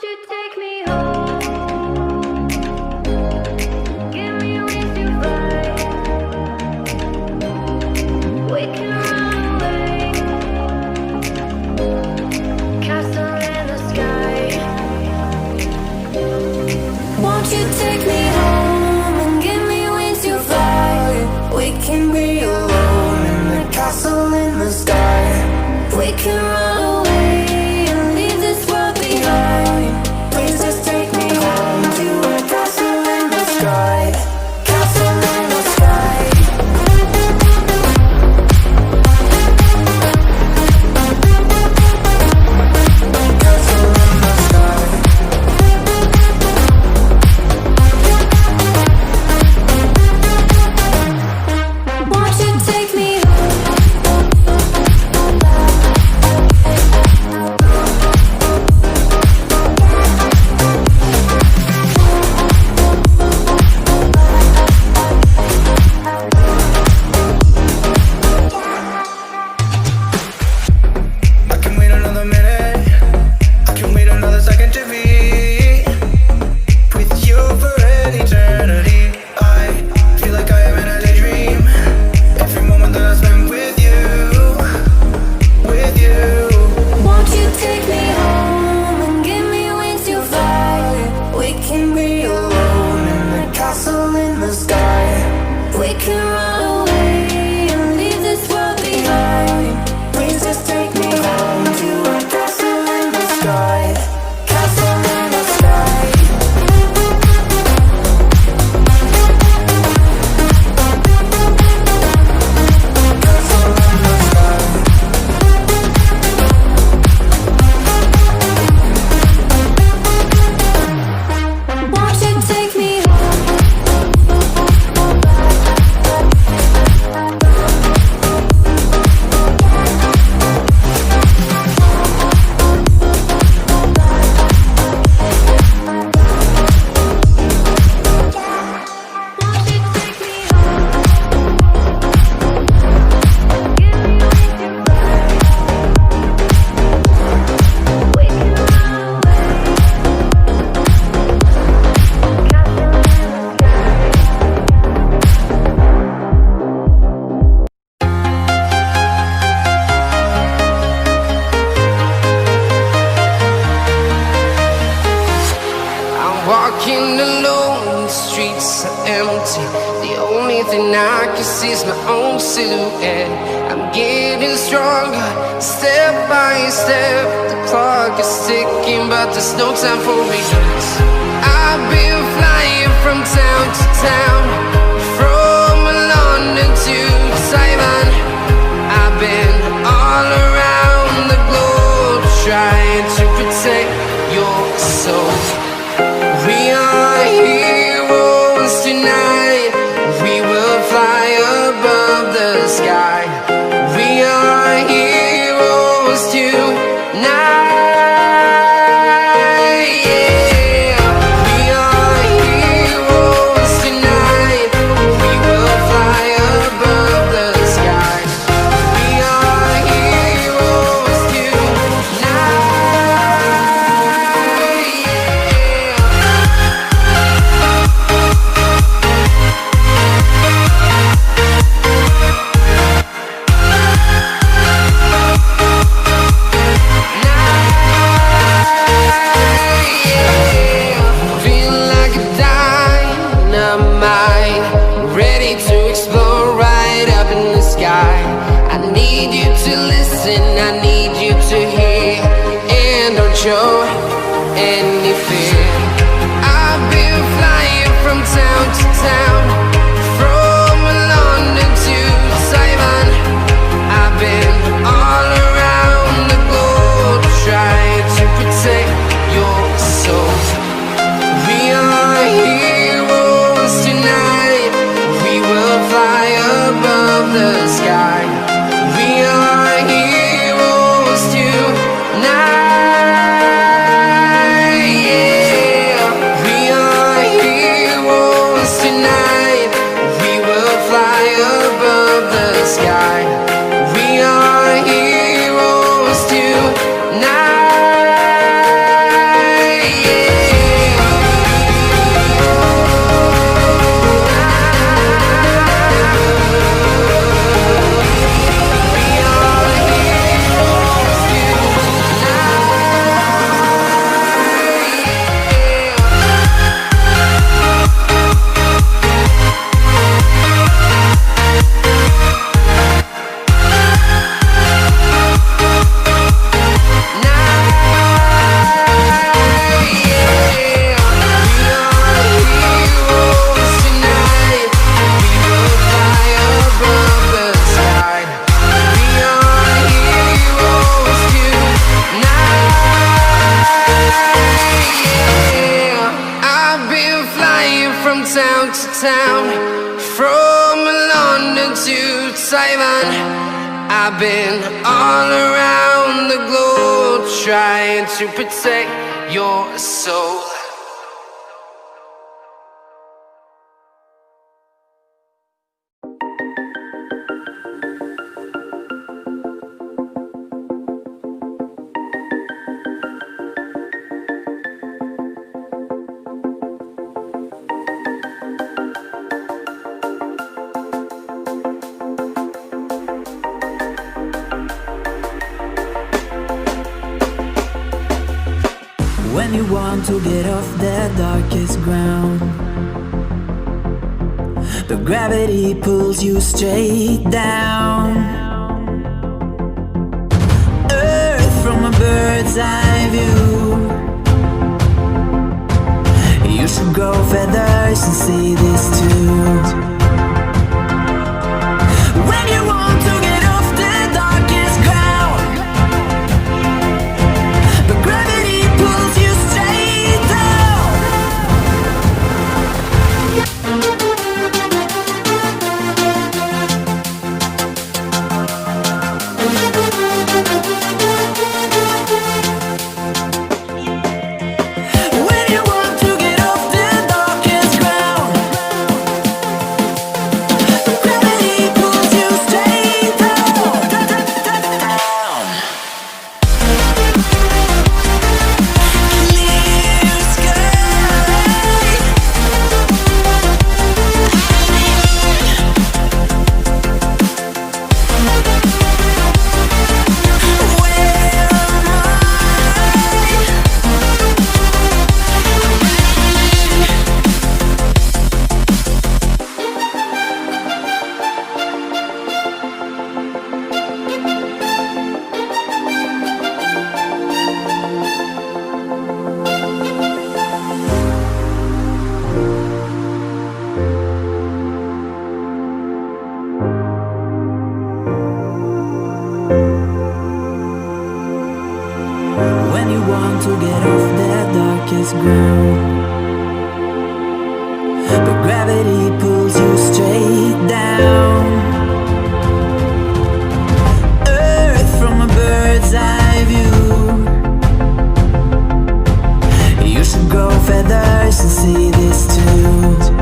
Won't you take me home? Give me wings to fly. We can run away. Castle in the sky. Won't you take me home and give me wings to fly? We can be alone in the castle in the sky. We can run away and leave this world behind. Please just take me home to a castle in the sky. Castle in the sky. Castle in the sky. Won't you take me I can wait another minute. I can wait another second to be with you for an eternity. I feel like I am in a daydream. Every moment that I spend with you, with you. Won't you take me home and give me wings to fly? We can be alone in the castle in the sky. We can run away and leave this world behind. Please just take me home to a castle in the sky. Castle in the sky. Castle in the sky. Won't you take me I'm walking alone, the streets are empty. The only thing I can see is my own silhouette. I'm getting stronger, step by step. The clock is ticking, but there's no time for regrets. I've been flying from town to town, from London to Taiwan. I've been all around the globe, trying to protect your soul. We are heroes tonight. We will fly above the sky. We are heroes tonight. Yeah. We are heroes tonight. We will fly above the sky. We are heroes tonight. Feel like a dynamite, ready to explode right up in the sky. I need you to listen, I need you to hear, and don't show any fear. I've been flying from town to town, from London to Taiwan. I've been all around the globe, trying to protect your soul. We are heroes tonight. We will fly above the sky. We are heroes tonight. Yeah. We are heroes tonight. town, from London to Taiwan. I've been all around the globe trying to protect your soul. When you want to get off the darkest ground, but gravity pulls you straight down. Earth from a bird's eye view. You should grow feathers and see this too. When you want to get off the darkest ground, but gravity pulls you straight down. When you want to get off the darkest ground, but gravity pulls you straight down. Clear sky. Where am When you want to get off the darkest ground, but gravity pulls you straight down. Earth from a bird's eye view. You should grow feathers and see this too.